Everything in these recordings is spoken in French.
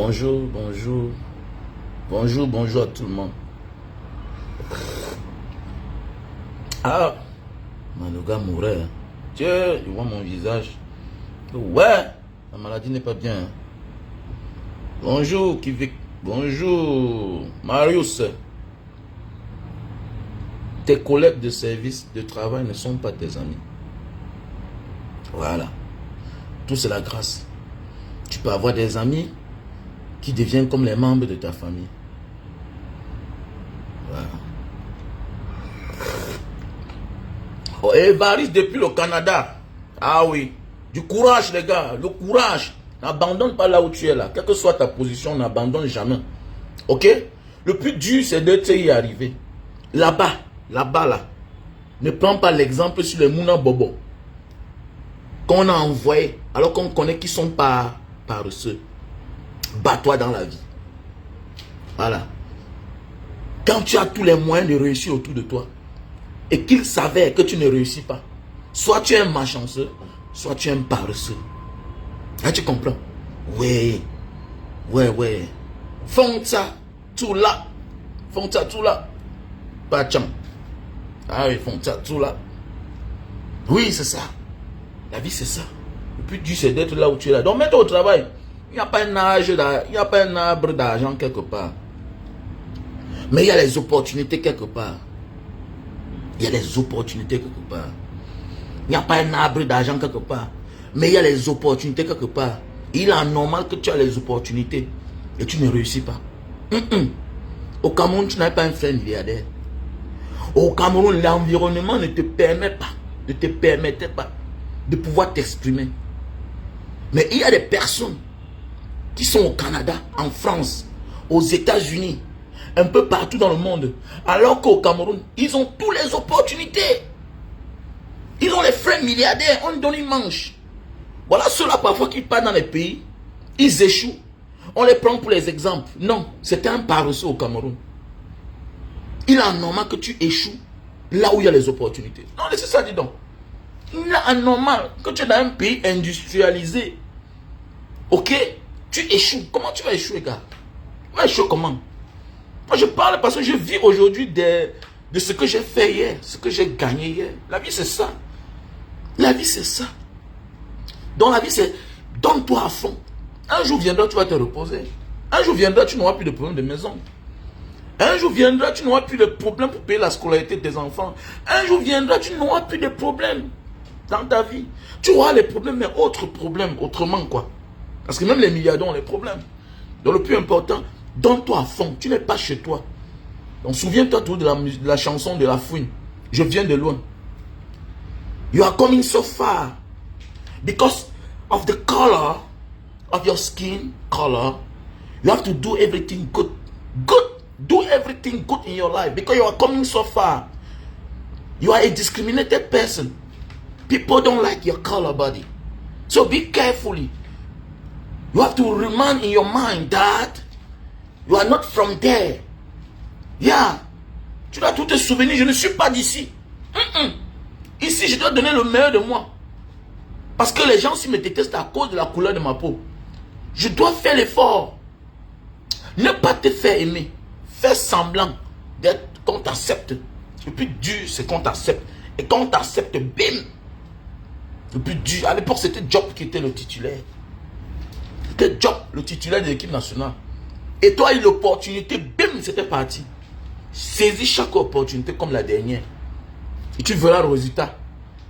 Bonjour, bonjour. Bonjour, bonjour à tout le monde. Ah, le gars mourait. Dieu, il voit mon visage. Ouais, la maladie n'est pas bien. Bonjour, Kivik. Bonjour, Marius. Tes collègues de service, de travail ne sont pas tes amis. Voilà. Tout c'est la grâce. Tu peux avoir des amis qui deviennent comme les membres de ta famille. Voilà. Oh, Évariste depuis le Canada. Ah oui. Du courage, les gars. Le courage. N'abandonne pas là où tu es là. Quelle que soit ta position, n'abandonne jamais. Ok? Le plus dur, c'est de y arriver. Là-bas, là. Ne prends pas l'exemple sur les Mouna Bobo qu'on a envoyés, alors qu'on connaît qu'ils sont pas paresseux. Bats-toi dans la vie. Voilà. Quand tu as tous les moyens de réussir autour de toi, et qu'ils savaient que tu ne réussis pas, soit tu es un malchanceux, soit tu es un paresseux. Ah, tu comprends? Oui. Ouais. Font ça, tout là. Pas de chance. Ah oui, font ça, tout là. Oui, c'est ça. La vie, c'est ça. Le plus dur, c'est d'être là où tu es là. Donc, mets-toi au travail. Il n'y a pas un arbre d'argent quelque part. Mais il y a les opportunités quelque part. Il n'y a pas un arbre d'argent quelque part. Mais il y a les opportunités quelque part. Il est normal que tu as les opportunités et tu ne réussis pas. Au Cameroun, tu n'as pas un frère milliardaire. Au Cameroun, l'environnement ne te permettait pas de pouvoir t'exprimer. Mais il y a des personnes qui sont au Canada, en France, aux États-Unis, un peu partout dans le monde, alors qu'au Cameroun, ils ont toutes les opportunités. Ils ont les frères milliardaires, on donne une manche. Voilà ceux-là parfois qui partent dans les pays, ils échouent. On les prend pour les exemples. Non, c'était un paresseux au Cameroun. Il est normal que tu échoues là où il y a les opportunités. Non, laissez ça, dis donc. Il est anormal que tu es dans un pays industrialisé. Ok? Tu échoues. Comment tu vas échouer, gars? Tu vas échouer comment? Moi, je parle parce que je vis aujourd'hui de ce que j'ai fait hier, ce que j'ai gagné hier. La vie, c'est ça. La vie, c'est ça. Donc, la vie, c'est donne-toi à fond. Un jour viendra, tu vas te reposer. Un jour viendra, tu n'auras plus de problème de maison. Un jour viendra, tu n'auras plus de problème pour payer la scolarité de tes enfants. Un jour viendra, tu n'auras plus de problème dans ta vie. Tu auras les problèmes, mais autres problèmes, autrement quoi. Parce que même les milliardaires ont les problèmes. Donc le plus important, donne-toi à fond. Tu n'es pas chez toi. Donc souviens-toi toujours de la chanson de La Fouine. Je viens de loin. You are coming so far. Because of the color of your skin color, you have to do everything good. Do everything good in your life because you are coming so far. You are a discriminated person. People don't like your color body. So be carefully. You have to remind in your mind that you are not from there. Yeah. Tu dois tout te souvenir, je ne suis pas d'ici. Ici, je dois donner le meilleur de moi. Parce que les gens s'y me détestent à cause de la couleur de ma peau. Je dois faire l'effort. Ne pas te faire aimer. Fais semblant d'être qu'on t'accepte. Le plus dur, c'est qu'on t'accepte. Et quand on t'accepte, bim. Le plus dur, à l'époque, c'était Job qui était le titulaire. C'était Job, le titulaire de l'équipe nationale. Et toi, il y a l'opportunité, bim, c'était parti. Saisis chaque opportunité comme la dernière. Et tu verras le résultat.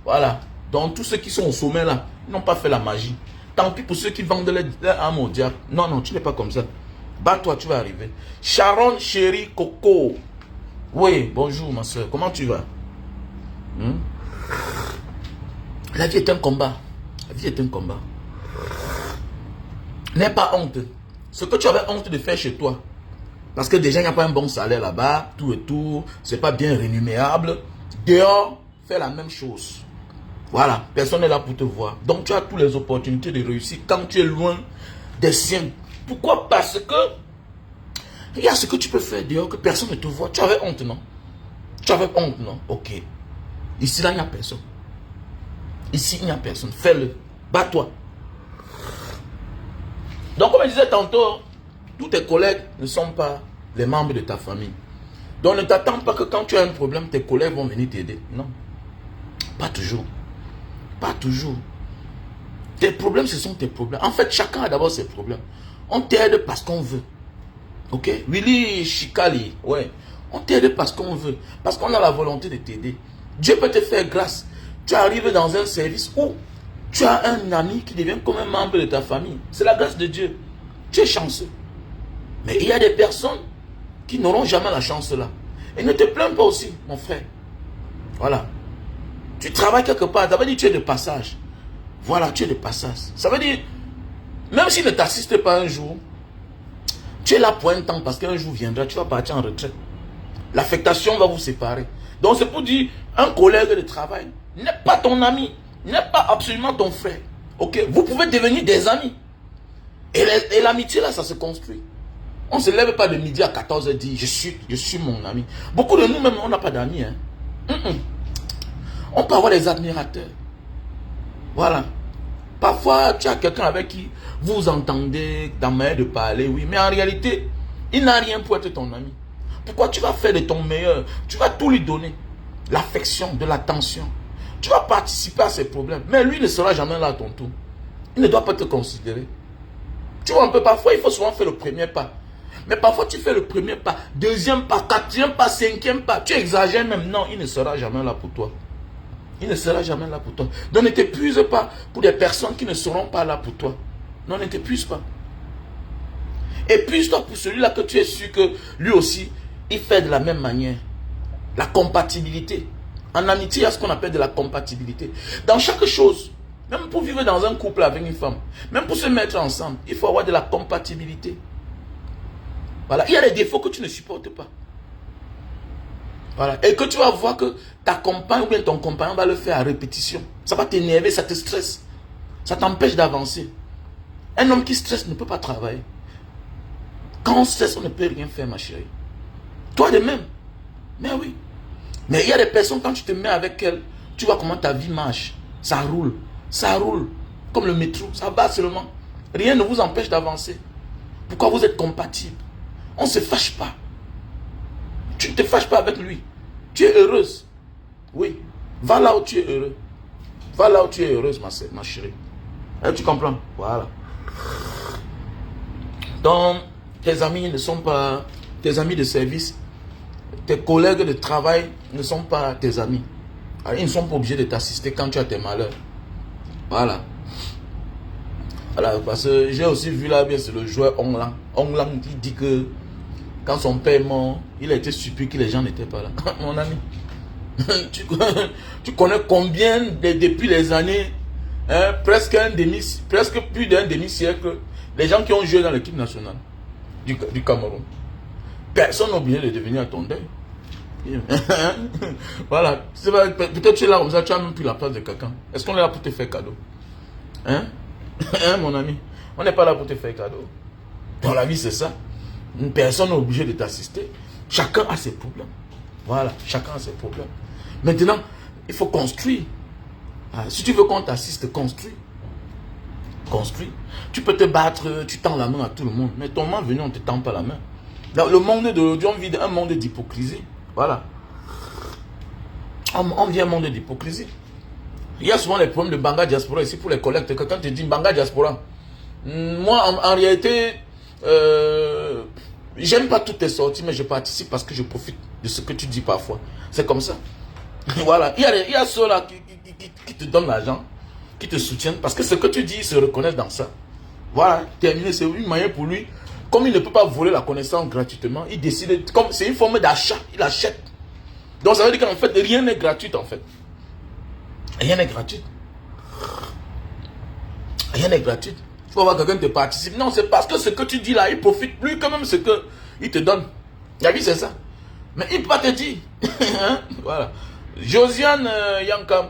Voilà. Donc, tous ceux qui sont au sommet là, ils n'ont pas fait la magie. Tant pis pour ceux qui vendent leur âme au diable. Non, tu n'es pas comme ça. Bats-toi, tu vas arriver. Sharon, chérie, Coco. Oui, bonjour ma soeur. Comment tu vas? La vie est un combat. N'aie pas honte. Ce que tu avais honte de faire chez toi. Parce que déjà, il n'y a pas un bon salaire là-bas. Tout et tout. C'est pas bien rémunérable. Dehors, fais la même chose. Voilà. Personne n'est là pour te voir. Donc, tu as toutes les opportunités de réussir quand tu es loin des siens. Pourquoi? Parce que il y a ce que tu peux faire dehors que personne ne te voit. Tu avais honte, non? Ok. Ici, là, il n'y a personne. Fais-le. Bats-toi. Donc, comme je disais tantôt, Tous tes collègues ne sont pas les membres de ta famille. Donc ne t'attends pas que quand tu as un problème, tes collègues vont venir t'aider. Non. Pas toujours. Pas toujours. Tes problèmes, ce sont tes problèmes. En fait, chacun a d'abord ses problèmes. On t'aide parce qu'on veut. Ok? Willy Chikali, ouais. On t'aide parce qu'on veut. Parce qu'on a la volonté de t'aider. Dieu peut te faire grâce. Tu arrives dans un service où tu as un ami qui devient comme un membre de ta famille. C'est la grâce de Dieu. Tu es chanceux. Mais il y a des personnes qui n'auront jamais la chance là. Et ne te plains pas aussi, mon frère. Voilà. Tu travailles quelque part, ça veut dire que tu es de passage. Voilà, tu es de passage. Ça veut dire, même s'il ne t'assiste pas un jour, tu es là pour un temps parce qu'un jour viendra, tu vas partir en retraite. L'affectation va vous séparer. Donc c'est pour dire, un collègue de travail n'est pas ton ami, n'est pas absolument ton frère. Ok, vous pouvez devenir des amis. Et l'amitié là, ça se construit. On ne se lève pas de midi à 14h dit je suis mon ami. Beaucoup de nous même, on n'a pas d'amis. Hein. On peut avoir des admirateurs. Voilà. Parfois, tu as quelqu'un avec qui vous entendez ta manière de parler, oui. Mais en réalité, il n'a rien pour être ton ami. Pourquoi tu vas faire de ton meilleur? Tu vas tout lui donner. L'affection, de l'attention. Tu vas participer à ses problèmes. Mais lui ne sera jamais là à ton tour. Il ne doit pas te considérer. Tu vois un peu, parfois, il faut souvent faire le premier pas. Mais parfois, tu fais le premier pas, deuxième pas, quatrième pas, cinquième pas. Tu exagères même. Non, il ne sera jamais là pour toi. Il ne sera jamais là pour toi. Donc ne t'épuise pas pour des personnes qui ne seront pas là pour toi. Non, ne t'épuise pas. Épuise-toi pour celui-là que tu es sûr que lui aussi, il fait de la même manière. La compatibilité. En amitié, il y a ce qu'on appelle de la compatibilité. Dans chaque chose, même pour vivre dans un couple avec une femme, même pour se mettre ensemble, il faut avoir de la compatibilité. Voilà. Il y a des défauts que tu ne supportes pas. Voilà. Et que tu vas voir que ta compagne ou bien ton compagnon va le faire à répétition. Ça va t'énerver, ça te stresse. Ça t'empêche d'avancer. Un homme qui stresse ne peut pas travailler. Quand on stresse, on ne peut rien faire, ma chérie. Toi de même. Mais oui. Mais il y a des personnes, quand tu te mets avec elles, tu vois comment ta vie marche. Ça roule. Ça roule. Comme le métro. Ça va seulement. Rien ne vous empêche d'avancer. Pourquoi vous êtes compatibles? On ne se fâche pas. Tu ne te fâches pas avec lui. Tu es heureuse. Oui. Va là où tu es heureux. Va là où tu es heureuse, ma chérie. Et tu comprends? Voilà. Donc, tes amis ne sont pas tes amis de service. Tes collègues de travail ne sont pas tes amis. Alors, ils ne sont pas obligés de t'assister quand tu as tes malheurs. Voilà. Voilà, parce que j'ai aussi vu là, bien c'est le joueur Ong Lang. Ong Lang qui dit que quand son père est mort, il a été surpris que les gens n'étaient pas là. Mon ami, tu connais combien depuis les années, hein, presque plus d'un demi-siècle, les gens qui ont joué dans l'équipe nationale du Cameroun. Personne n'est obligé de devenir à ton deuil. Voilà. Peut-être tu es là comme ça, tu as même plus la place de quelqu'un. Est-ce qu'on est là pour te faire cadeau? Hein? Hein, mon ami? On n'est pas là pour te faire cadeau. Dans la vie, c'est ça. Personne n'est obligé de t'assister. Chacun a ses problèmes. Voilà, chacun a ses problèmes. Maintenant, il faut construire. Ah, si tu veux qu'on t'assiste, construis. Construis. Tu peux te battre, tu tends la main à tout le monde. Mais ton moment venu, on ne te tend pas la main. Dans le monde d'aujourd'hui, on vit un monde d'hypocrisie. Voilà. On vit un monde d'hypocrisie. Il y a souvent les problèmes de Banga Diaspora ici pour les collectes. Quelqu'un te dit Banga Diaspora. Moi, en réalité, j'aime pas toutes tes sorties, mais je participe parce que je profite de ce que tu dis parfois. C'est comme ça. Voilà. Il y a ceux-là qui te donnent l'argent, qui te soutiennent, parce que ce que tu dis, ils se reconnaissent dans ça. Voilà. Terminé. C'est une manière pour lui. Comme il ne peut pas voler la connaissance gratuitement, il décide, comme c'est une forme d'achat, il achète. Donc ça veut dire qu'en fait, rien n'est gratuit en fait. Rien n'est gratuit. Rien n'est gratuit. Il faut avoir quelqu'un qui te participe. Non, c'est parce que ce que tu dis là, il profite plus quand même ce qu'il te donne. La vie, c'est ça. Mais il ne peut pas te dire. Voilà. Josiane Yankam.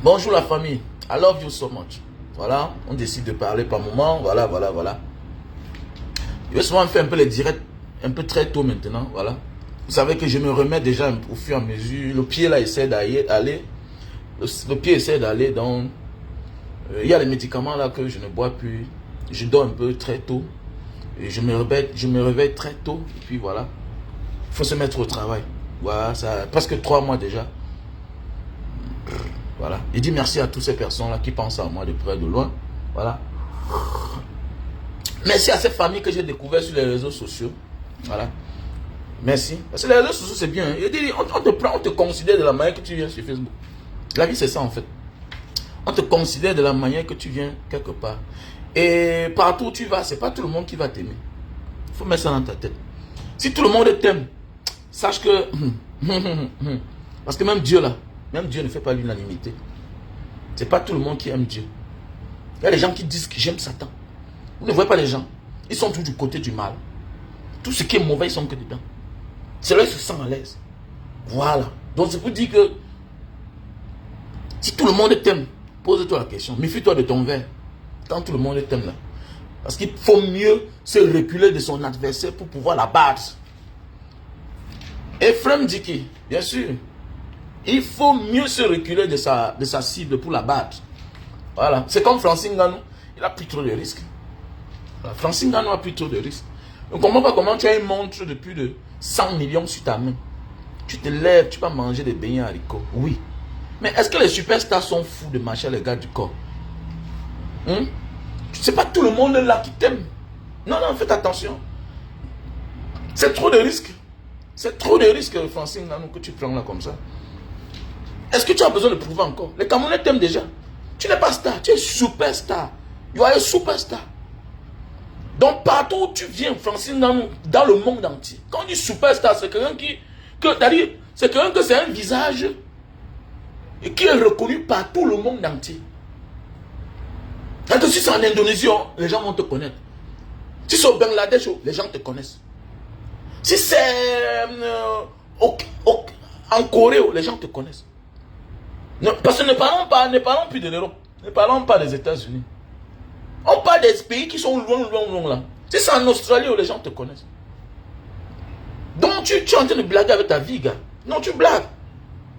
Bonjour la famille. I love you so much. Voilà. On décide de parler par moment. Voilà. Je vais souvent faire un peu les directs, un peu très tôt maintenant. Voilà. Vous savez que je me remets déjà au fur et à mesure. Le pied là essaie d'aller. Le pied essaie d'aller. Donc, il y a les médicaments là que je ne bois plus. Je dors un peu très tôt. Et je me réveille très tôt. Et puis voilà. Il faut se mettre au travail. Voilà, ça a presque 3 mois déjà. Voilà. Je dis merci à toutes ces personnes-là qui pensent à moi de près, de loin. Voilà. Merci à ces familles que j'ai découvertes sur les réseaux sociaux. Voilà. Merci. Parce que les réseaux sociaux, c'est bien. On te prend, on te considère de la manière que tu viens sur Facebook. La vie, c'est ça en fait. On te considère de la manière que tu viens quelque part. Et partout où tu vas, c'est pas tout le monde qui va t'aimer. Il faut mettre ça dans ta tête. Si tout le monde t'aime, sache que... Parce que même Dieu là, même Dieu ne fait pas l'unanimité. C'est pas tout le monde qui aime Dieu. Il y a des gens qui disent que j'aime Satan. Vous ne voyez pas les gens. Ils sont tous du côté du mal. Tout ce qui est mauvais, ils sont que dedans. C'est là qu'ils se sentent à l'aise. Voilà. Donc c'est pour dire que si tout le monde t'aime, pose-toi la question. Méfie-toi de ton verre. Quand tout le monde t'aime là. Parce qu'il faut mieux se reculer de son adversaire pour pouvoir la battre. Ephraim Diki, bien sûr. Il faut mieux se reculer de sa cible pour la battre. Voilà. C'est comme Francine Nganou. Il a pris trop de risques. Voilà. Francine Nganou a pris trop de risques. On ne comprend pas comment tu as une montre de plus de 100 millions sur ta main. Tu te lèves, tu vas manger des beignets haricots. Oui. Mais est-ce que les superstars sont fous de marcher les gars du corps? C'est pas tout le monde là qui t'aime. Non, non, faites attention. C'est trop de risques. C'est trop de risques, Francine Nganou, que tu prends là comme ça. Est-ce que tu as besoin de prouver encore? Les Camerounais t'aiment déjà. Tu n'es pas star, tu es superstar. You are a superstar. Donc partout où tu viens, Francine Nganou, dans le monde entier, quand on dit superstar, c'est quelqu'un c'est quelqu'un que c'est un visage et qui est reconnu par tout le monde entier. Si c'est en Indonésie, les gens vont te connaître. Si c'est au Bangladesh, les gens te connaissent. Si c'est en Corée, les gens te connaissent. Non, parce que ne parlons plus de l'Europe. Ne parlons pas des États-Unis. On parle des pays qui sont loin là. Si c'est en Australie où les gens te connaissent. Donc tu es en train de blaguer avec ta vie, gars. Non, tu blagues.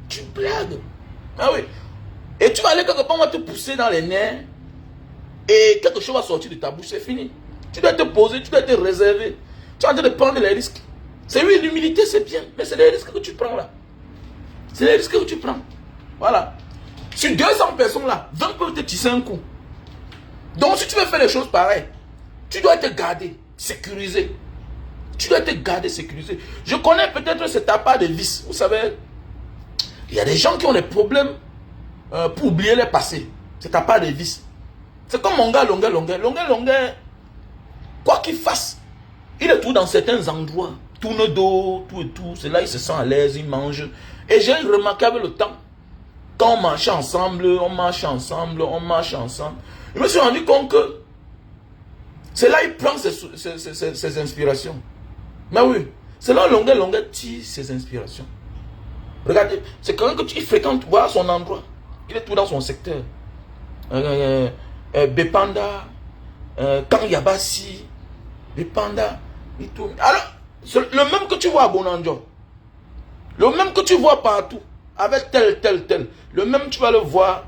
Tu blagues. Ah oui. Et tu vas aller quelque part, on va te pousser dans les nerfs. Et quelque chose va sortir de ta bouche, c'est fini. Tu dois te poser, tu dois te réserver. Tu es en train de prendre les risques. C'est oui, l'humilité c'est bien, mais c'est les risques que tu prends là. C'est les risques que tu prends. Voilà. Sur 200 personnes là, 20 peuvent te tisser un coup. Donc si tu veux faire les choses pareilles, tu dois te garder, sécurisé. Tu dois te garder, sécurisé. Je connais peut-être cet appât de vice. Vous savez, il y a des gens qui ont des problèmes pour oublier les passés. C'est appât de vice. C'est comme mon gars Longuet. Quoi qu'il fasse, il est tout dans certains endroits. Tourne dos, tout et tout. C'est là il se sent à l'aise, il mange. Et j'ai remarqué avec le temps, quand on marche ensemble, je me suis rendu compte que c'est là il prend ses inspirations. Mais oui, c'est là Longuet tire ses inspirations. Regardez, c'est quelqu'un que il fréquente, voilà son endroit. Il est tout dans son secteur. Bepanda, Kanyabasi, Bepanda, et tout. Alors, le même que tu vois à Bonanjo, le même que tu vois partout, avec tel, le même tu vas le voir,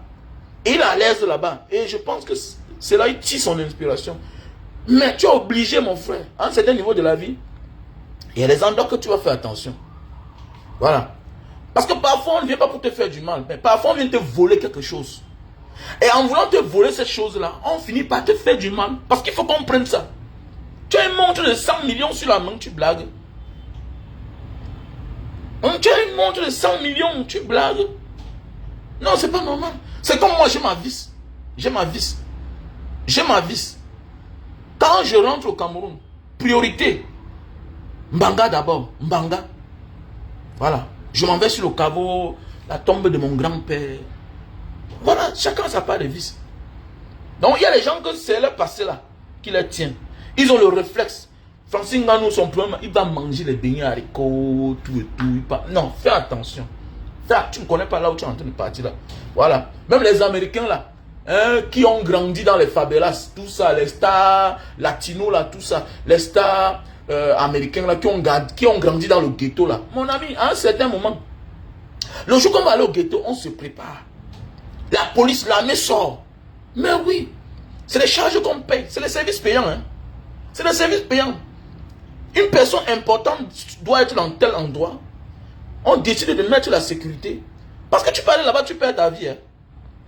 il est à l'aise là-bas. Et je pense que c'est là il tire son inspiration. Mais tu es obligé, mon frère, à un certain niveau de la vie, il y a des endroits que tu vas faire attention. Voilà. Parce que parfois, on ne vient pas pour te faire du mal, mais parfois, on vient te voler quelque chose. Et en voulant te voler cette chose-là, on finit par te faire du mal. Parce qu'il faut comprendre ça. Tu as une montre de 100 millions sur la main, tu blagues. Tu as une montre de 100 millions, tu blagues. Non, c'est pas normal. C'est comme moi, j'ai ma vis. J'ai ma vis. Quand je rentre au Cameroun, priorité. Mbanga d'abord. Mbanga. Voilà. Je m'en vais sur le caveau, la tombe de mon grand-père. Voilà, chacun sa part de vis. Donc il y a des gens que c'est le passé là qui les tient. Ils ont le réflexe. Francine Nganou, son problème, il va manger les beignets haricots, tout et tout. Non, fais attention. Tu ne connais pas là où tu es en train de partir là. Voilà. Même les Américains là, qui ont grandi dans les favelas, tout ça, les stars latinos là, tout ça, les stars américains là, qui ont grandi dans le ghetto là. Mon ami, à un certain moment, le jour qu'on va aller au ghetto, on se prépare. La police, l'armée sort. Mais oui, C'est les charges qu'on paye. C'est les services payants. Hein. C'est les services payants. Une personne importante doit être dans tel endroit. On décide de mettre la sécurité. Parce que tu peux aller là-bas, tu perds ta vie. Hein.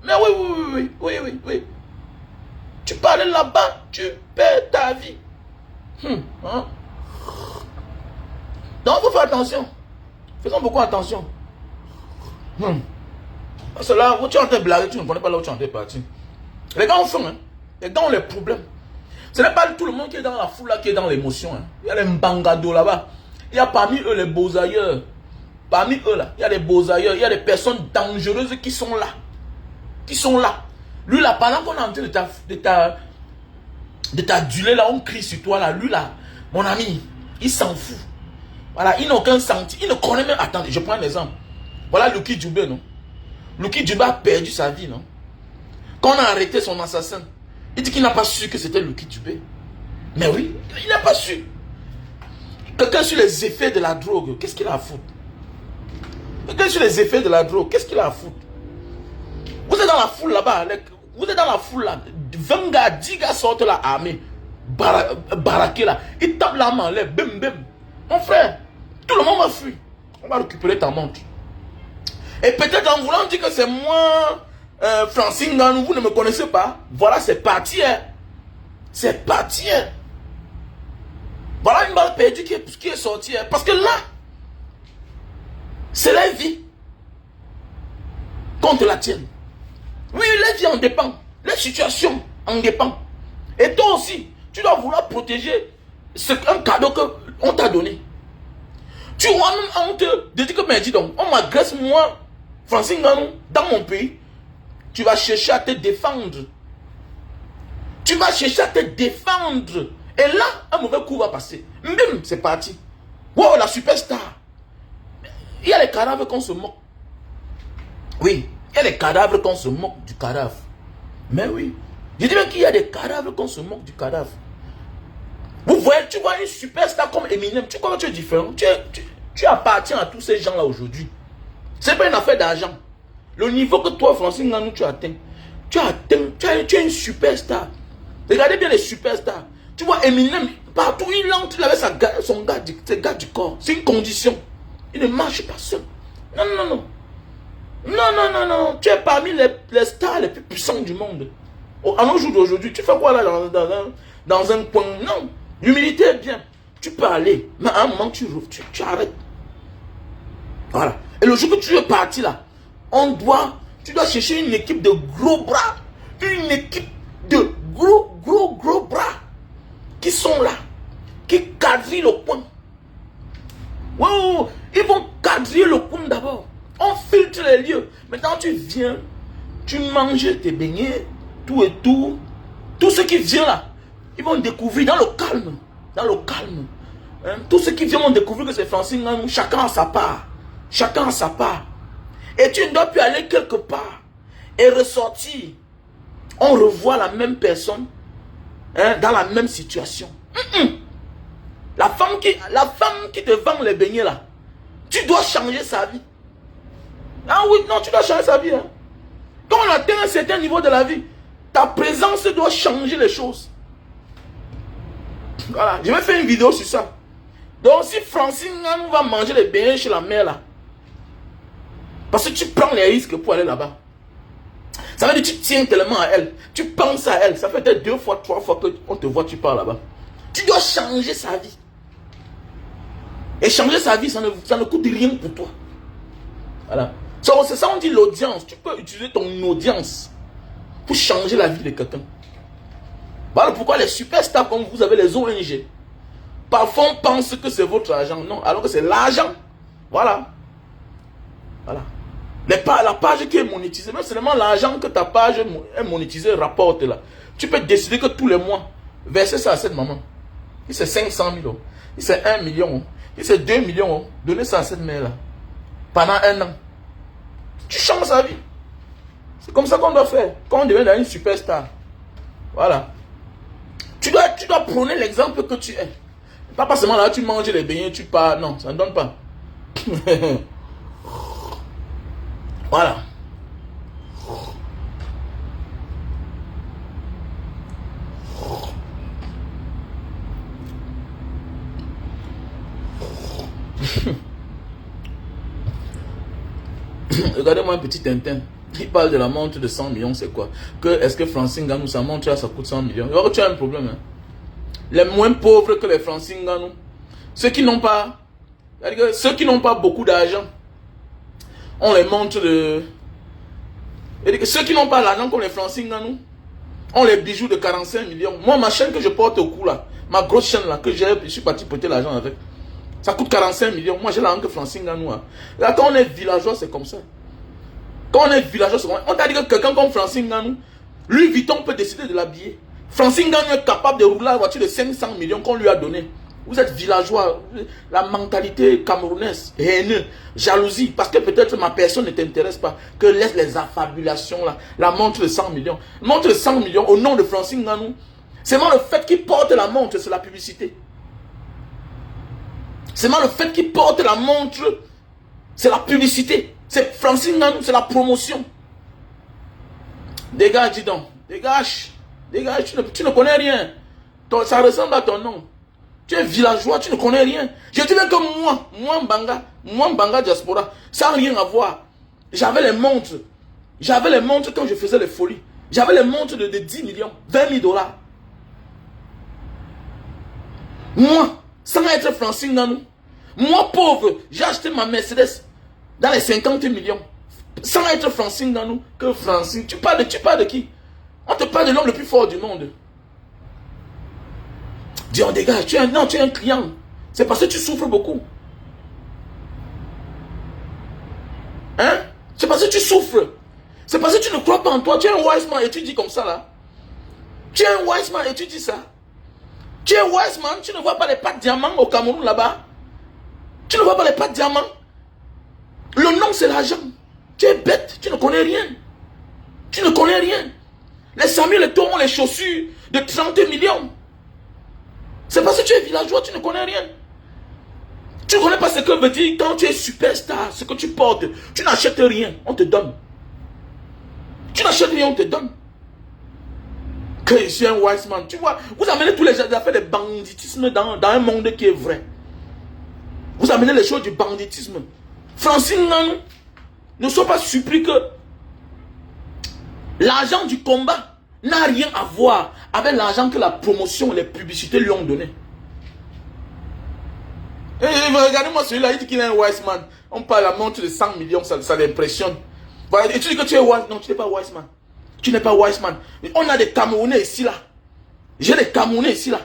Mais oui. Tu peux aller là-bas, tu perds ta vie. Hein? Donc, il faut faire attention. Faisons beaucoup attention. Parce que là, où tu es en train de blaguer, tu ne connais pas là où tu es en train de partir. Les gars ont faim. Hein? Les gars ont les problèmes. Ce n'est pas tout le monde qui est dans la foule là, qui est dans l'émotion. Hein. Il y a les mbangado là-bas. Il y a parmi eux les beaux ailleurs. Parmi eux là, il y a des beaux ailleurs. Il y a des personnes dangereuses qui sont là. Qui sont là. Lui là, pendant qu'on est en train de t'aduler là, on crie sur toi là. Lui là, mon ami, il s'en fout. Voilà, il n'a aucun senti. Il ne connaît même. Attendez, je prends un exemple. Voilà Lucky Dubé, non? Lucky Dubé a perdu sa vie, non? Quand on a arrêté son assassin, il dit qu'il n'a pas su que c'était Lucky Dubé. Mais oui, il n'a pas su. Quelqu'un sur les effets de la drogue, qu'est-ce qu'il a à foutre? Quelqu'un sur les effets de la drogue, qu'est-ce qu'il a à foutre? Vous êtes dans la foule là-bas, vous êtes dans la foule là, 20 gars, 10 gars sortent là, armés, baraqués là, ils tapent la main, là, bim bim. Mon frère, tout le monde va fuir. On va récupérer ta montre. Et peut-être en voulant dire que c'est moi, Francine Nganou, vous ne me connaissez pas. Voilà, c'est parti. Hein. C'est parti. Hein. Voilà une balle perdue qui est sortie. Hein. Parce que là, c'est la vie contre la tienne. Oui, la vie en dépend. La situation en dépend. Et toi aussi, tu dois vouloir protéger un cadeau qu'on t'a donné. Tu vois même honte de dire que, mais dis donc, on m'agresse moi, Francine Nganou, dans mon pays. Tu vas chercher à te défendre. Tu vas chercher à te défendre. Et là, un mauvais coup va passer. Bim, c'est parti. Wow, la superstar. Il y a les cadavres qu'on se moque. Oui, il y a les cadavres qu'on se moque du cadavre. Mais oui, je dis bien qu'il y a des cadavres qu'on se moque du cadavre. Vous voyez, tu vois une superstar comme Eminem, tu crois que tu es différent. Tu appartiens à tous ces gens-là aujourd'hui. Ce n'est pas une affaire d'argent. Le niveau que toi, Francine Nganou, tu atteins. Tu es une superstar. Regardez bien les superstars. Tu vois Eminem, partout il entre, il avait ses gars du corps. C'est une condition. Il ne marche pas seul. Non. Non. Tu es parmi les stars les plus puissants du monde. À nos jours d'aujourd'hui, tu fais quoi là dans un coin? Non. L'humilité est bien. Tu peux aller. Mais à un moment, tu arrêtes. Voilà. Et le jour que tu es parti là, tu dois chercher une équipe de gros bras. Une équipe de gros bras. Qui sont là. Qui quadrillent le coin. Wow, ils vont quadriller le coin d'abord. On filtre les lieux. Maintenant tu viens, tu manges tes beignets, tout et tout. Tout ce qui vient là, ils vont découvrir dans le calme. Dans le calme. Hein? Tout ce qui vient vont découvrir que c'est Francine Nganou. Chacun a sa part. Chacun a sa part. Et tu ne dois plus aller quelque part et ressortir. On revoit la même personne, hein, dans la même situation. La femme qui te vend les beignets là, tu dois changer sa vie. Ah oui, non, tu dois changer sa vie. Hein. Quand on atteint un certain niveau de la vie, ta présence doit changer les choses. Voilà, je vais faire une vidéo sur ça. Donc si Francine Nganou va manger les beignets chez la mère là, parce que tu prends les risques pour aller là-bas. Ça veut dire que tu tiens tellement à elle, tu penses à elle. Ça fait peut-être 2 fois, 3 fois qu'on te voit, tu pars là-bas. Tu dois changer sa vie. Et changer sa vie, ça ne coûte rien pour toi. Voilà. C'est ça on dit l'audience. Tu peux utiliser ton audience pour changer la vie de quelqu'un. Voilà pourquoi les superstars comme vous avez les ONG. Parfois on pense que c'est votre argent. Non, alors que c'est l'argent. Voilà. Voilà. La page qui est monétisée, même seulement l'argent que ta page est monétisée rapporte là. Tu peux décider que tous les mois, verser ça à cette maman. Si c'est 500 000 euros, si c'est 1 million, si c'est 2 millions, donner ça à cette mère là. Pendant 1 an. Tu changes sa vie. C'est comme ça qu'on doit faire. Quand on devient une superstar. Voilà. Tu dois prôner l'exemple que tu es. Pas seulement là, tu manges les beignets, tu pars. Non, ça ne donne pas. Voilà. Regardez-moi un petit Tintin. Il parle de la montre de 100 millions, c'est quoi? Est-ce que Francine Ganou, sa montre, ça coûte 100 millions? Alors, tu as un problème. Hein? Les moins pauvres que les Francine Ganou, ceux qui n'ont pas beaucoup d'argent, on les montre de... Ceux qui n'ont pas l'argent comme les Francine Ganou, on les bijoux de 45 millions. Moi, ma chaîne que je porte au cou là, ma grosse chaîne là, que je suis parti porter l'argent avec, ça coûte 45 millions. Moi, j'ai l'argent que Francine Ganou. Hein. Là, quand on est villageois, c'est comme ça. Quand on est villageois, c'est comme ça. On t'a dit que quelqu'un comme Francine Ganou, Louis Vuitton peut décider de l'habiller. Francine Ganou est capable de rouler la voiture de 500 millions qu'on lui a donné. Vous êtes villageois, la mentalité camerounaise, haineux, jalousie, parce que peut-être ma personne ne t'intéresse pas, que laisse les affabulations là, la montre de 100 millions. Montre de 100 millions au nom de Francine Ganou. Seulement le fait qu'il porte la montre, c'est la publicité. Seulement le fait qu'il porte la montre, c'est la publicité. C'est Francine Ganou, c'est la promotion. Dégage, dis donc. Dégage. Dégage, tu ne connais rien. Ça ressemble à ton nom. Tu es villageois, tu ne connais rien. Je dis bien que moi Mbanga Diaspora, ça n'a rien à voir. J'avais les montres. J'avais les montres quand je faisais les folies. J'avais les montres de 10 millions, 20 000 dollars. Moi, sans être Francine Ganou, moi pauvre, j'ai acheté ma Mercedes dans les 50 millions. Sans être Francine Ganou, que Francine. Tu parles de qui? On te parle de l'homme le plus fort du monde. Dis, on dégage, tu es un client. C'est parce que tu souffres beaucoup. Hein? C'est parce que tu souffres. C'est parce que tu ne crois pas en toi. Tu es un wise man et tu dis comme ça là. Tu es un wise man et tu dis ça. Tu es un wise man, tu ne vois pas les pattes diamants au Cameroun là-bas. Tu ne vois pas les pattes diamants. Le nom c'est l'argent. Tu es bête, tu ne connais rien. Tu ne connais rien. Les Samuel et ont les chaussures de 30 millions. C'est parce que tu es villageois, tu ne connais rien. Tu ne connais pas ce que veut dire quand tu es superstar, ce que tu portes. Tu n'achètes rien, on te donne. Tu n'achètes rien, on te donne. Que je suis un wise man. Tu vois, vous amenez tous les affaires de banditisme dans un monde qui est vrai. Vous amenez les choses du banditisme. Francine Ganou, ne sois pas surpris que l'argent du combat n'a rien à voir avec l'argent que la promotion et les publicités lui ont donné. Regardez-moi celui-là, il dit qu'il est un wise man. On parle à la montre de 100 millions, ça l'impressionne. Et tu dis que tu es wise. Non, tu n'es pas wise man. Tu n'es pas wise man. On a des Camerounais ici là. J'ai des Camerounais ici là.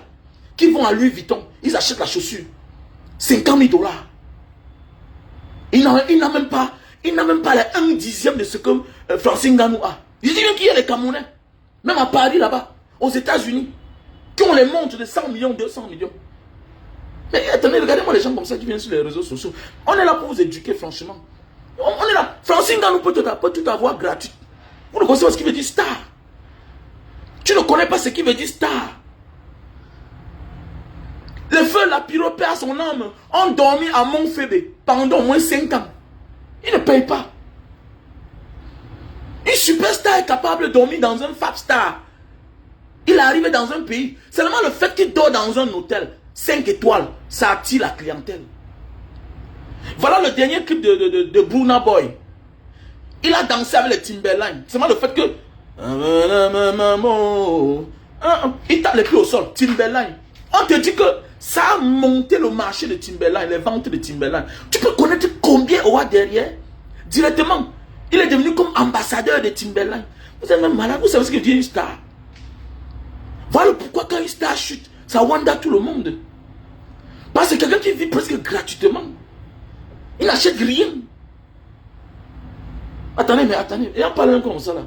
Qui vont à Louis Vuitton. Ils achètent la chaussure. 50 000 dollars. Il n'a même pas un dixième de ce que Francine Ganou a. Je dis bien qu'il y a les Camerounais. Même à Paris là-bas, aux États-Unis, qui ont les montres de 100 millions, 200 millions. Mais attendez, regardez-moi les gens comme ça qui viennent sur les réseaux sociaux. On est là pour vous éduquer, franchement. On est là. Francine Ganou peut tout avoir gratuit. Vous ne connaissez pas ce qui veut dire star. Tu ne connais pas ce qui veut dire star. Les feux, la pyro, perd son âme, ont dormi à Montfébé pendant au moins 5 ans. Ils ne payent pas. Une superstar est capable de dormir dans un Fab Star. Il est arrivé dans un pays. Seulement le fait qu'il dort dans un hôtel 5 étoiles, ça attire la clientèle. Voilà le dernier clip de Burna Boy. Il a dansé avec les Timberline. Seulement le fait que... il tape les pieds au sol. Timberline. On te dit que ça a monté le marché de Timberline, les ventes de Timberline. Tu peux connaître combien aura derrière? Directement. Il est devenu comme ambassadeur de Timberline. Vous êtes même malade, vous savez ce que dit une star. Voilà pourquoi quand une star chute, ça wanda tout le monde. Parce que quelqu'un qui vit presque gratuitement. Il n'achète rien. Attendez, et on parle comme ça là.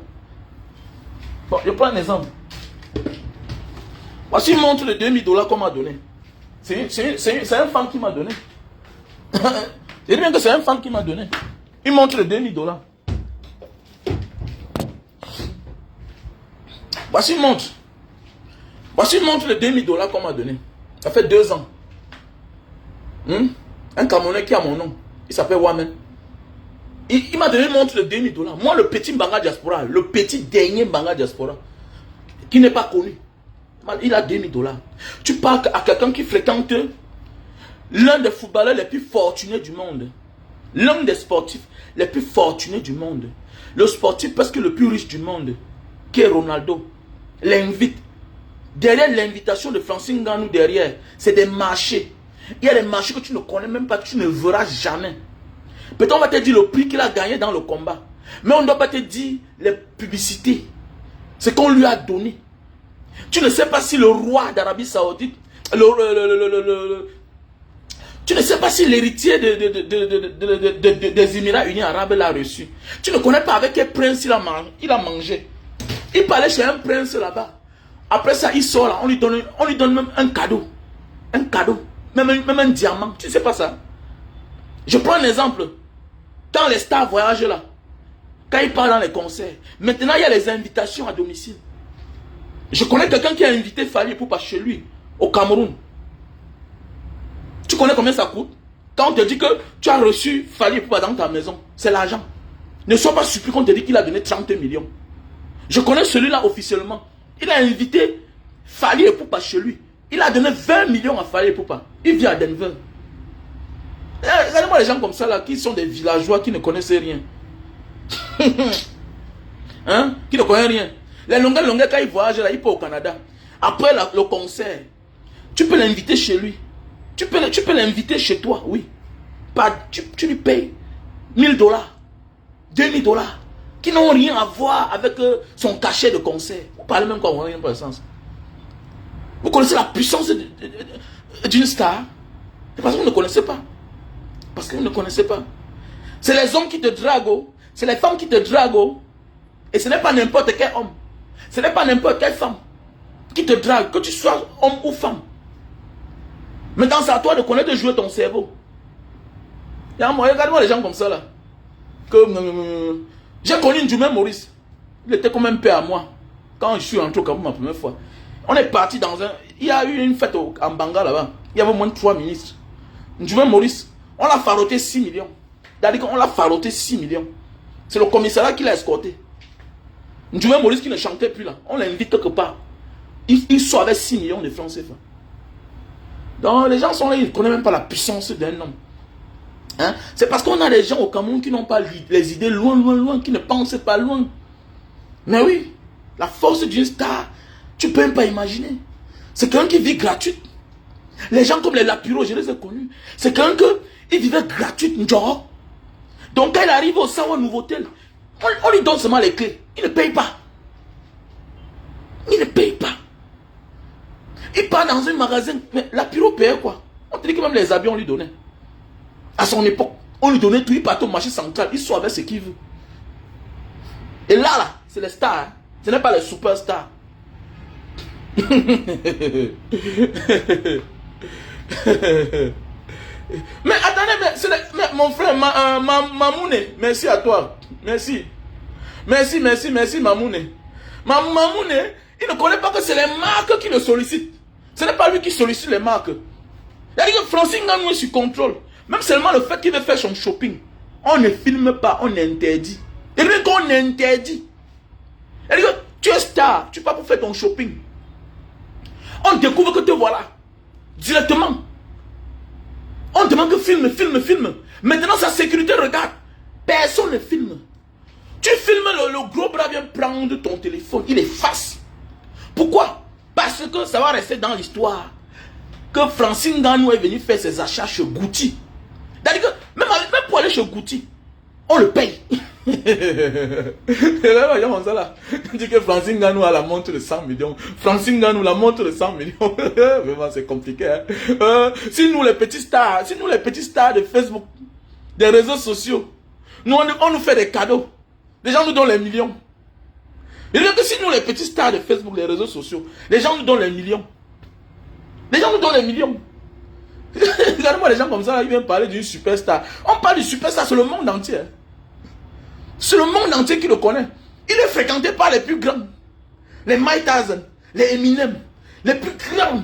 Bon, je prends un exemple. Voici une montre de 2000 dollars qu'on m'a donné. C'est un fan qui m'a donné. Je dis bien que c'est un fan qui m'a donné. Une montre de 2000 dollars. Voici une montre. Voici une montre de 2000 dollars qu'on m'a donné. Ça fait 2 ans. Un Camerounais qui a mon nom. Il s'appelle Wamen. Il m'a donné une montre de 2000 dollars. Moi, le petit Mbanga Diaspora, le petit dernier Mbanga Diaspora, qui n'est pas connu, il a 2000 dollars. Tu parles à quelqu'un qui fréquente l'un des footballeurs les plus fortunés du monde. L'un des sportifs les plus fortunés du monde. Le sportif presque le plus riche du monde, qui est Ronaldo, l'invite. Derrière l'invitation de Francine Ngannou, derrière, c'est des marchés. Il y a des marchés que tu ne connais même pas, que tu ne verras jamais. Peut-être on va te dire le prix qu'il a gagné dans le combat. Mais on ne doit pas te dire les publicités. Ce qu'on lui a donné. Tu ne sais pas si le roi d'Arabie Saoudite, tu ne sais pas si l'héritier des Émirats Unis Arabes l'a reçu. Tu ne connais pas avec quel prince il a mangé. Il parlait chez un prince là-bas. Après ça, il sort là, on lui donne même un cadeau. Un cadeau. Même un diamant. Tu ne sais pas ça. Je prends un exemple. Quand les stars voyagent là, quand ils partent dans les concerts, maintenant il y a les invitations à domicile. Je connais quelqu'un qui a invité Fally Ipupa chez lui, au Cameroun. Tu connais combien ça coûte? Quand on te dit que tu as reçu Fally Ipupa dans ta maison, c'est l'argent. Ne sois pas surpris qu'on te dit qu'il a donné 30 millions. Je connais celui-là officiellement. Il a invité Fally Ipupa chez lui. Il a donné 20 millions à Fally Ipupa. Il vit à Denver. Regardez-moi les gens comme ça là, qui sont des villageois qui ne connaissent rien. Hein? Qui ne connaissent rien. Les longueurs, quand ils voyagent là, ils partent au Canada. Après le concert, tu peux l'inviter chez lui. Tu peux l'inviter chez toi, oui. Tu lui payes $1000, $2000, qui n'ont rien à voir avec son cachet de concert. Vous parlez même quoi, rien par le sens. Vous connaissez la puissance d'une star? C'est parce que vous ne connaissez pas. Parce que vous ne connaissez pas. C'est les hommes qui te draguent. C'est les femmes qui te draguent. Et ce n'est pas n'importe quel homme. Ce n'est pas n'importe quelle femme qui te drague, que tu sois homme ou femme. Maintenant, c'est à toi de connaître, de jouer ton cerveau. Regarde-moi les gens comme ça là. J'ai connu Njoumen Maurice. Il était comme un père à moi. Quand je suis rentré au Cameroun ma première fois. On est parti dans un... Il y a eu une fête en Banga là-bas. Il y avait au moins 3 ministres. Njoumen Maurice, on l'a faroté 6 millions. C'est-à-dire qu'on l'a faroté 6 millions. C'est le commissariat qui l'a escorté. Njoumen Maurice qui ne chantait plus là. On l'invite quelque part. Il sort avec 6 millions de francs CFA. Donc les gens sont là, ils ne connaissent même pas la puissance d'un homme. Hein? C'est parce qu'on a des gens au Cameroun qui n'ont pas les idées loin, qui ne pensent pas loin. Mais oui, la force d'une star, tu ne peux même pas imaginer. C'est quelqu'un qui vit gratuit. Les gens comme les Lapiro, je les ai connus. C'est quelqu'un qui vivait gratuit, genre. Donc quand il arrive au Sawa Nouveautel, on lui donne seulement les clés. Il ne paye pas. Il ne paye pas. Il part dans un magasin. Mais Lapiro payait quoi? On te dit que même les habits, on lui donnait. À son époque, on lui donnait tout. Il partait au marché central. Il sort avec ce qu'il veut. Et là, c'est les stars. Hein. Ce n'est pas les superstars. Mais attendez, mais mon frère Mamoune, merci à toi. Merci, Mamoune. Mamoune, il ne connaît pas que c'est les marques qui le sollicitent. Ce n'est pas lui qui sollicite les marques. C'est-à-dire que Francine Ngannou est sur contrôle. Même seulement le fait qu'il veut faire son shopping. On ne filme pas, on interdit. Et lui qu'on interdit. C'est-à-dire que tu es star, tu pars pour faire ton shopping. On découvre que te voilà. Directement. On demande que filme. Maintenant sa sécurité regarde. Personne ne filme. Tu filmes, le gros bras vient prendre ton téléphone. Il efface. Pourquoi? Parce que ça va rester dans l'histoire. Que Francine Ngannou est venue faire ses achats chez Gucci. C'est-à-dire que même pour aller chez Gucci, on le paye. Et là, on dit que Francine Ngannou a la montre de 100 millions. Francine Ngannou la montre de 100 millions. Vraiment, c'est compliqué. Hein? Si nous les petits stars de Facebook, des réseaux sociaux, on nous fait des cadeaux. Les gens nous donnent les millions. Et que si nous les petits stars de Facebook, les réseaux sociaux, les gens nous donnent les millions. Les gens nous donnent les millions. Regardez-moi les gens comme ça, ils viennent parler d'une superstar. On parle du superstar sur le monde entier. C'est le monde entier qui le connaît. Il est fréquenté par les plus grands. Les Mike Tyson, les Eminem, les plus grands.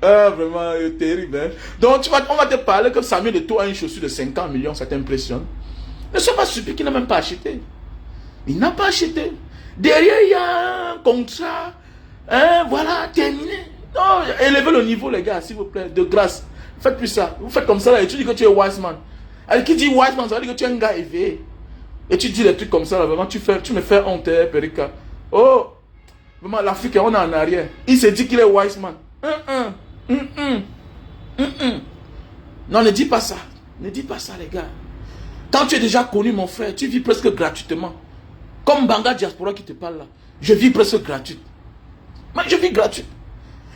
Ah, vraiment, terrible. Hein? Donc, on va te parler que Samuel Eto'o a une chaussure de 50 millions, ça t'impressionne. Ne sois pas surpris qu'il n'a même pas acheté. Il n'a pas acheté. Derrière, il y a un contrat. Hein, voilà, terminé. Non, élevez le niveau, les gars, s'il vous plaît, de grâce. Faites plus ça. Vous faites comme ça là et tu dis que tu es wise man. Alors qui dit wise man, ça veut dire que tu es un gars éveillé. Et tu dis des trucs comme ça là, vraiment tu me fais honte, Perika. Oh, vraiment l'Afrique, on est en arrière. Il se dit qu'il est wise man. Non, ne dis pas ça. Ne dis pas ça les gars. Quand tu es déjà connu mon frère, tu vis presque gratuitement. Comme Banga Diaspora qui te parle là. Je vis presque gratuit. Mais je vis gratuit.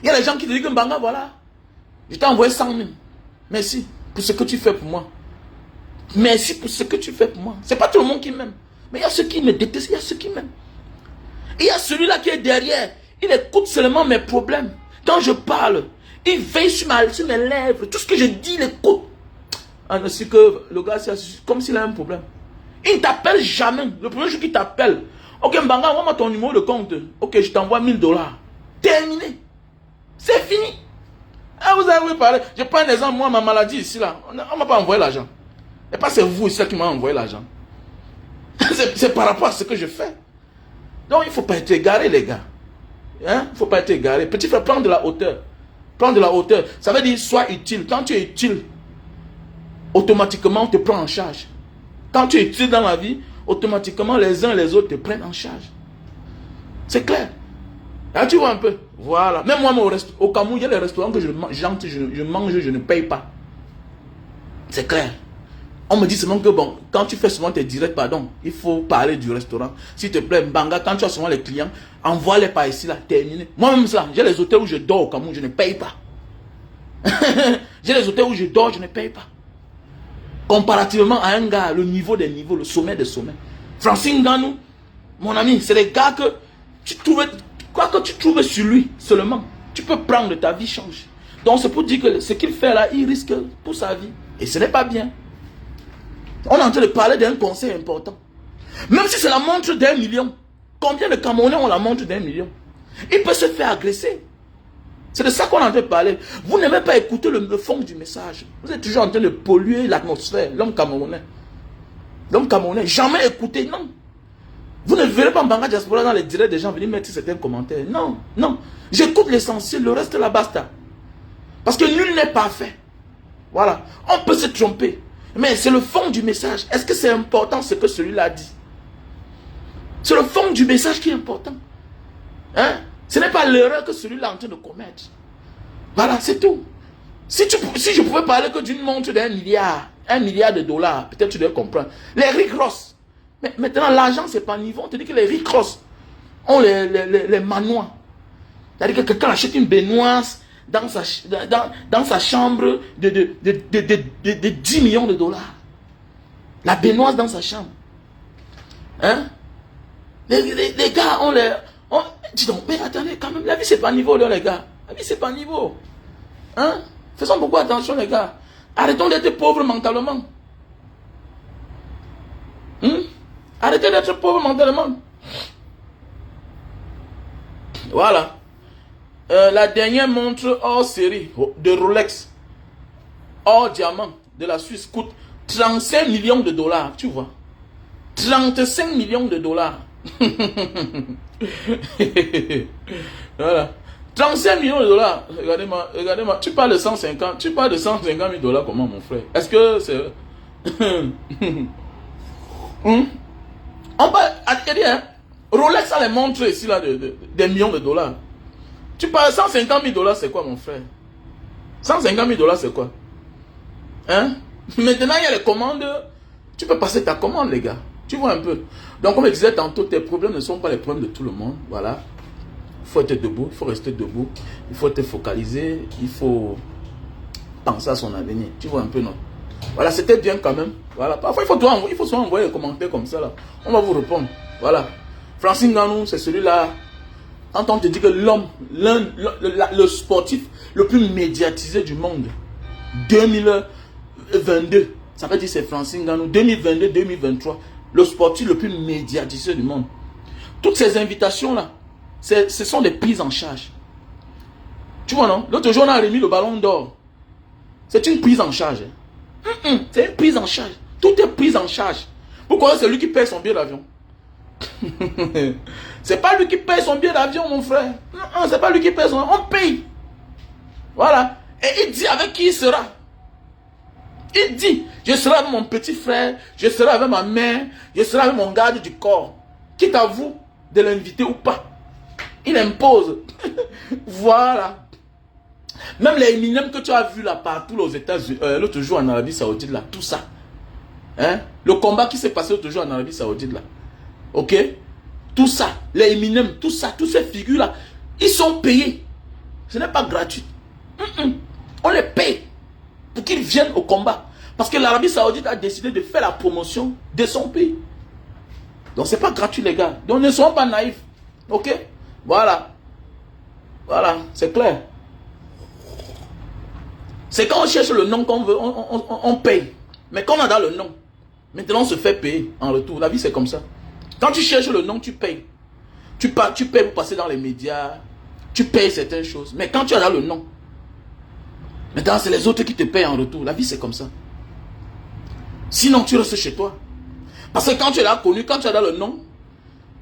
Il y a des gens qui te disent que Banga, voilà. Je t'ai envoyé 100 000. Merci pour ce que tu fais pour moi. Merci pour ce que tu fais pour moi. C'est pas tout le monde qui m'aime. Mais il y a ceux qui me détestent, il y a ceux qui m'aiment. Et il y a celui-là qui est derrière. Il écoute seulement mes problèmes. Quand je parle, il veille sur mes lèvres. Tout ce que je dis, il écoute. Ah, c'est que le gars, c'est comme s'il a un problème. Il ne t'appelle jamais. Le premier jour qu'il t'appelle, ok, Mbanga, envoie-moi ton numéro de compte. Ok, je t'envoie 1000 $. Terminé. C'est fini. Ah, vous avez parlé. Je prends un exemple, moi, ma maladie ici, là. On ne m'a pas envoyé l'argent. Et pas c'est vous ici qui m'avez envoyé l'argent. C'est par rapport à ce que je fais. Donc, il ne faut pas être égaré, les gars. Hein? Il ne faut pas être égaré. Petit frère, prends de la hauteur. Prends de la hauteur. Ça veut dire, sois utile. Quand tu es utile, automatiquement, on te prend en charge. Quand tu es utile dans la vie, automatiquement, les uns et les autres te prennent en charge. C'est clair. Là, tu vois un peu. Voilà. Même moi, au Cameroun, il y a des restaurants que je mange, je ne paye pas. C'est clair. On me dit seulement que bon, quand tu fais souvent tes directs, pardon, il faut parler du restaurant. S'il te plaît, Mbanga, quand tu as souvent les clients, envoie-les par ici, là, terminé. Moi-même, ça, j'ai les hôtels où je dors au Cameroun, je ne paye pas. J'ai les hôtels où je dors, je ne paye pas. Comparativement à un gars, le niveau des niveaux, le sommet des sommets. Francine Nganou, mon ami, c'est des gars que tu trouves, quoi que tu trouves sur lui seulement, tu peux prendre, ta vie change. Donc c'est pour dire que ce qu'il fait là, il risque pour sa vie. Et ce n'est pas bien. On est en train de parler d'un conseil important. Même si c'est la montre d'1 million, combien de Camerounais ont la montre d'1 million? Il peut se faire agresser. C'est de ça qu'on est en train de parler. Vous n'aimez pas écouter le fond du message. Vous êtes toujours en train de polluer l'atmosphère. L'homme camerounais. L'homme camerounais. Jamais écouté, non. Vous ne verrez pas Mbanga Diaspora dans les directs des gens venir mettre certains commentaires. Non, non. J'écoute l'essentiel, le reste là, basta. Parce que nul n'est parfait. Voilà. On peut se tromper. Mais c'est le fond du message. Est-ce que c'est important ce que celui-là dit? C'est le fond du message qui est important. Hein? Ce n'est pas l'erreur que celui-là est en train de commettre. Voilà, c'est tout. Si je pouvais parler que d'une montre d'1 milliard, $1 milliard, peut-être tu devrais comprendre. Les Rick Ross. Mais maintenant, l'argent, c'est pas niveau. On te dit que les Rick Ross ont les manoirs. C'est-à-dire que quelqu'un achète une baignoise dans sa chambre de 10 millions de $. La baignoise dans sa chambre. Hein? Les gars ont les... dis donc, mais attendez, quand même, la vie c'est pas niveau là, les gars. La vie c'est pas niveau. Hein? Faisons beaucoup attention, les gars. Arrêtons d'être pauvres mentalement. Arrêtez d'être pauvres mentalement. Voilà. La dernière montre hors série de Rolex, hors diamant, de la Suisse, coûte 35 millions de $. Tu vois? 35 millions de $. Voilà. 35 millions de $. Regardez-moi. Tu parles de 150 000 $ comment, mon frère? Est-ce que c'est... On parle... Hein? Rolex a les montres ici, là, des millions de $. Tu parles 150 000 $, c'est quoi, mon frère? 150 000 $, c'est quoi? Hein? Maintenant, il y a les commandes. Tu peux passer ta commande, les gars. Tu vois un peu. Donc, comme je disais tantôt, tes problèmes ne sont pas les problèmes de tout le monde. Voilà. Il faut être debout, il faut rester debout. Il faut être focalisé. Il faut penser à son avenir. Tu vois un peu, non? Voilà, c'était bien quand même. Voilà. Parfois, il faut souvent envoyer des commentaires comme ça, là. On va vous répondre. Voilà. Francine Nganou, c'est celui-là. Quand on te dit que l'homme, le sportif le plus médiatisé du monde, 2022, ça veut dire c'est Francine Nganou, 2022-2023, le sportif le plus médiatisé du monde. Toutes ces invitations-là, ce sont des prises en charge. Tu vois, non? L'autre jour, on a remis le ballon d'or. C'est une prise en charge. C'est une prise en charge. Tout est prise en charge. Pourquoi c'est lui qui paye son billet d'avion? C'est pas lui qui paye son billet d'avion, mon frère. Non, c'est pas lui qui paye son... On paye. Voilà. Et il dit avec qui il sera. Il dit, je serai avec mon petit frère, je serai avec ma mère, je serai avec mon garde du corps. Quitte à vous de l'inviter ou pas. Il impose. Voilà. Même les éminents que tu as vus là partout aux États-Unis, l'autre jour en Arabie Saoudite là, tout ça. Hein? Le combat qui s'est passé l'autre jour en Arabie Saoudite là. Ok? Tout ça, les éminents, tout ça, toutes ces figures là, ils sont payés. Ce n'est pas gratuit. On les paye pour qu'ils viennent au combat. Parce que l'Arabie Saoudite a décidé de faire la promotion de son pays. Donc c'est pas gratuit les gars. Donc ne soyons pas naïfs. Ok? Voilà. Voilà, c'est clair. C'est quand on cherche le nom qu'on veut, on paye. Mais quand on a dans le nom, maintenant on se fait payer en retour. La vie c'est comme ça. Quand tu cherches le nom, tu payes. Tu payes pour passer dans les médias. Tu payes certaines choses. Mais quand tu as dans le nom, maintenant c'est les autres qui te payent en retour. La vie c'est comme ça. Sinon tu restes chez toi. Parce que quand tu es là connu, quand tu as dans le nom,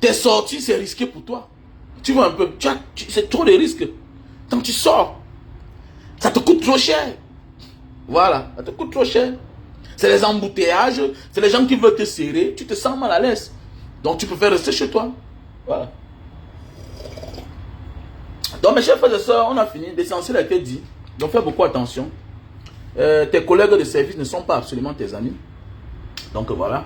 tes sorties c'est risqué pour toi. Tu vois un peu, c'est trop de risques. Quand tu sors, ça te coûte trop cher. Voilà, ça te coûte trop cher. C'est les embouteillages, c'est les gens qui veulent te serrer, tu te sens mal à l'aise. Donc tu préfères rester chez toi. Voilà. Donc mes chers frères et sœurs, on a fini. L'essentiel a été dit. Donc fais beaucoup attention. Tes collègues de service ne sont pas absolument tes amis. Donc voilà.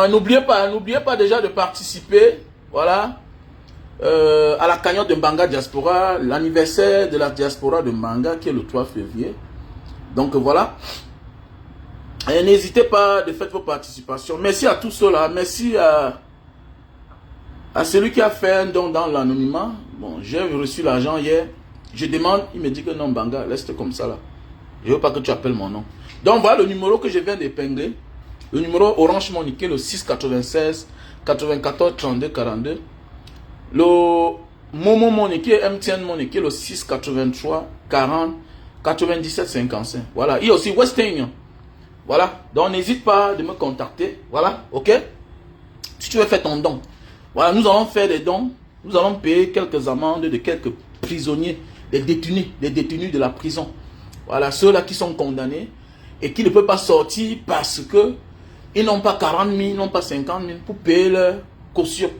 N'oubliez pas déjà de participer. Voilà. À la cagnotte de Mbanga Diaspora, l'anniversaire de la diaspora de Mbanga qui est le 3 février. Donc voilà. Et n'hésitez pas de faire vos participations. Merci à tous ceux-là. Merci à celui qui a fait un don dans l'anonymat. Bon, j'ai reçu l'argent hier. Je demande, il me dit que non, Mbanga, reste comme ça là. Je ne veux pas que tu appelles mon nom. Donc voilà le numéro que je viens d'épingler. Le numéro Orange Money, le 696 94 32 42. Le Momo Money, MTN Money, le 683 40 97 55. Voilà. Il y a aussi Western Union. Voilà. Donc n'hésite pas de me contacter. Voilà. Ok. Si tu veux faire ton don. Voilà. Nous allons faire des dons. Nous allons payer quelques amendes de quelques prisonniers, des détenus de la prison. Voilà. Ceux-là qui sont condamnés et qui ne peuvent pas sortir parce que ils n'ont pas 40 000, ils n'ont pas 50 000 pour payer leur caution.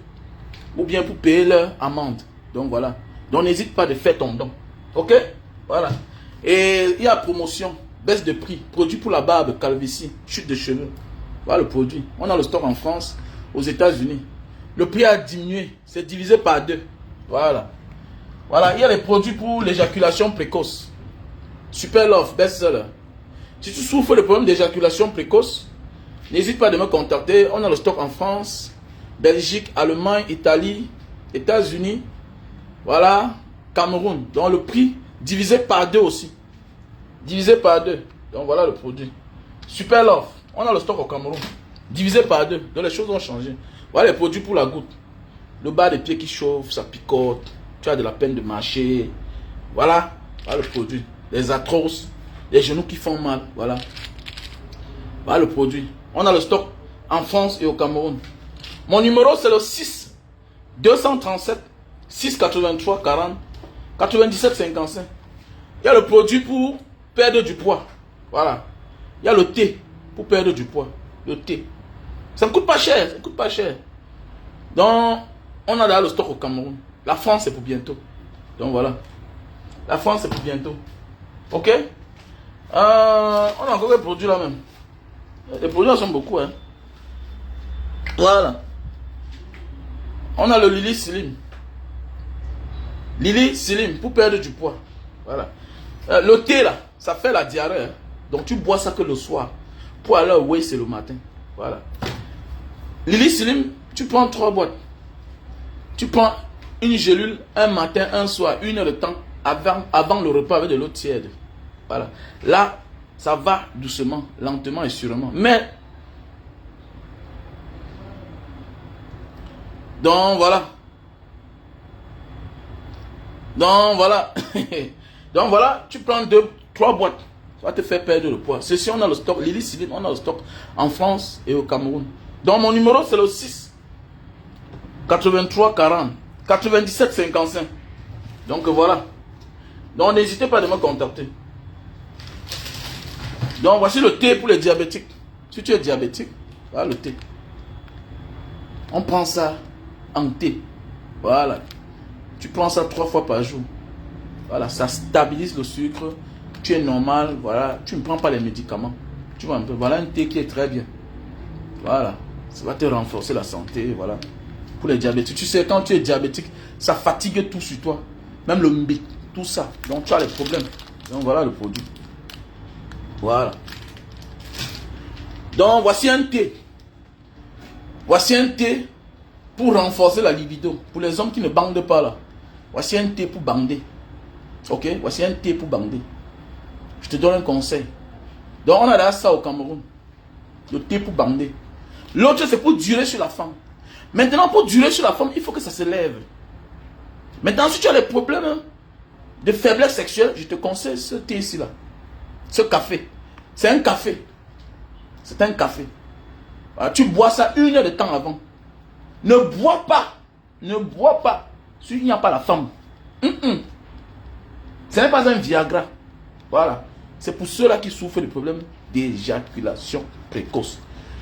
Ou bien pour payer leur amende. Donc voilà. Donc n'hésite pas de faire ton don. Ok? Voilà. Et il y a promotion, baisse de prix, produit pour la barbe, calvitie, chute de cheveux. Voilà le produit. On a le stock en France, aux États-Unis. Le prix a diminué. C'est divisé par 2. Voilà. Voilà. Il y a les produits pour l'éjaculation précoce. Super Love, best-seller. Si tu souffres de problème d'éjaculation précoce, n'hésite pas de me contacter. On a le stock en France, Belgique, Allemagne, Italie, États-Unis, voilà, Cameroun. Donc le prix divisé par 2 aussi. Divisé par 2. Donc voilà le produit. Super Love. On a le stock au Cameroun. Divisé par 2. Donc les choses ont changé. Voilà les produits pour la goutte. Le bas des pieds qui chauffe, ça picote. Tu as de la peine de marcher. Voilà. Voilà le produit. Les arthroses. Les genoux qui font mal. Voilà. Voilà le produit. On a le stock en France et au Cameroun. Mon numéro c'est le 6 237 683 40 97 55. Il y a le produit pour perdre du poids. Voilà. Il y a le thé pour perdre du poids. Le thé. Ça ne coûte pas cher. Ça ne coûte pas cher. Donc, on a là le stock au Cameroun. La France c'est pour bientôt. Donc voilà. La France c'est pour bientôt. Ok? On a encore des produits là même. Les produits là sont beaucoup. Hein. Voilà. On a le Lily Slim. Lily Slim pour perdre du poids. Voilà. Le thé là, ça fait la diarrhée. Hein. Donc tu bois ça que le soir. Pour aller au way c'est le matin. Voilà. Lily Slim, tu prends 3 boîtes. Tu prends une gélule un matin, un soir, 1 heure de temps avant le repas avec de l'eau tiède. Voilà. Là, ça va doucement, lentement et sûrement. Mais donc voilà. Donc voilà. Donc voilà, tu prends 3 boîtes. Ça va te faire perdre le poids. Ceci, on a le stock. Lily Slim, on a le stock en France et au Cameroun. Donc mon numéro c'est le 6 83 40 97 55. Donc voilà. Donc n'hésitez pas à me contacter. Donc, voici le thé pour les diabétiques. Si tu es diabétique, voilà le thé. On prend ça en thé. Voilà. Tu prends ça 3 fois par jour. Voilà, ça stabilise le sucre. Tu es normal, voilà. Tu ne prends pas les médicaments. Tu vois un peu. Voilà un thé qui est très bien. Voilà. Ça va te renforcer la santé, voilà. Pour les diabétiques. Tu sais, quand tu es diabétique, ça fatigue tout sur toi. Même le mbé, tout ça. Donc, tu as les problèmes. Donc, voilà le produit. Voilà. Donc, voici un thé. Voici un thé pour renforcer la libido. Pour les hommes qui ne bandent pas là. Voici un thé pour bander. Ok? Voici un thé pour bander. Je te donne un conseil. Donc, on a ça au Cameroun. Le thé pour bander. L'autre, c'est pour durer sur la femme. Maintenant, pour durer sur la femme, il faut que ça se lève. Maintenant, si tu as des problèmes de faiblesse sexuelle, je te conseille ce thé ici là. Ce café. C'est un café. C'est un café. Alors, tu bois ça 1 heure de temps avant. Ne bois pas. Ne bois pas. S'il n'y a pas la femme. Ce n'est pas un Viagra. Voilà. C'est pour ceux-là qui souffrent de problèmes d'éjaculation précoce.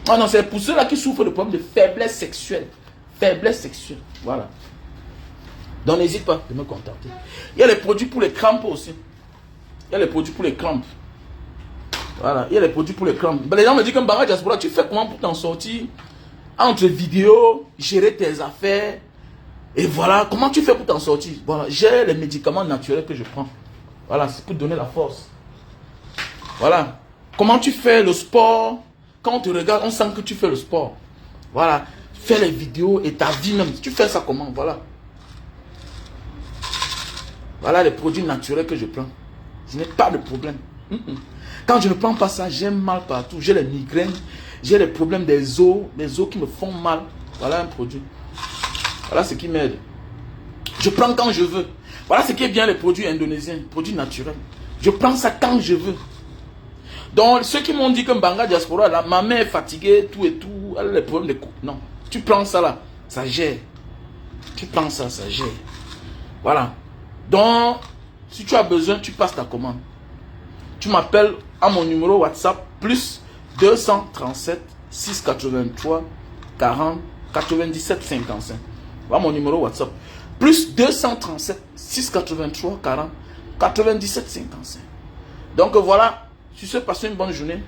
Ah non, c'est pour ceux-là qui souffrent de problèmes de faiblesse sexuelle. Faiblesse sexuelle. Voilà. Donc n'hésite pas de me contacter. Il y a les produits pour les crampes aussi. Il y a les produits pour les crampes. Voilà. Il y a les produits pour les crampes. Les gens me disent comme Mbanga Diaspora, tu fais comment pour t'en sortir? Entre vidéos, gérer tes affaires. Et voilà. Comment tu fais pour t'en sortir? Voilà. J'ai les médicaments naturels que je prends. Voilà. C'est pour donner la force. Voilà. Comment tu fais le sport? Quand on te regarde, on sent que tu fais le sport. Voilà. Fais les vidéos et ta vie même. Tu fais ça comment? Voilà. Voilà les produits naturels que je prends. Je n'ai pas de problème. Quand je ne prends pas ça, j'ai mal partout. J'ai les migraines. J'ai les problèmes des os. Les os qui me font mal. Voilà un produit. Voilà ce qui m'aide. Je prends quand je veux. Voilà ce qui est bien les produits indonésiens. Produits naturels. Je prends ça quand je veux. Donc, ceux qui m'ont dit que Mbanga Diaspora, là, ma mère est fatiguée, tout et tout, elle a les problèmes de coups. Non. Tu prends ça là, ça gère. Tu prends ça, ça gère. Voilà. Donc, si tu as besoin, tu passes ta commande. Tu m'appelles à mon numéro WhatsApp, plus 237 683 40 97 55. Voilà mon numéro WhatsApp. Plus 237 683 40 97 55. Donc voilà. Sur ce, passez une bonne journée.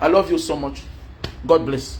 I love you so much. God bless.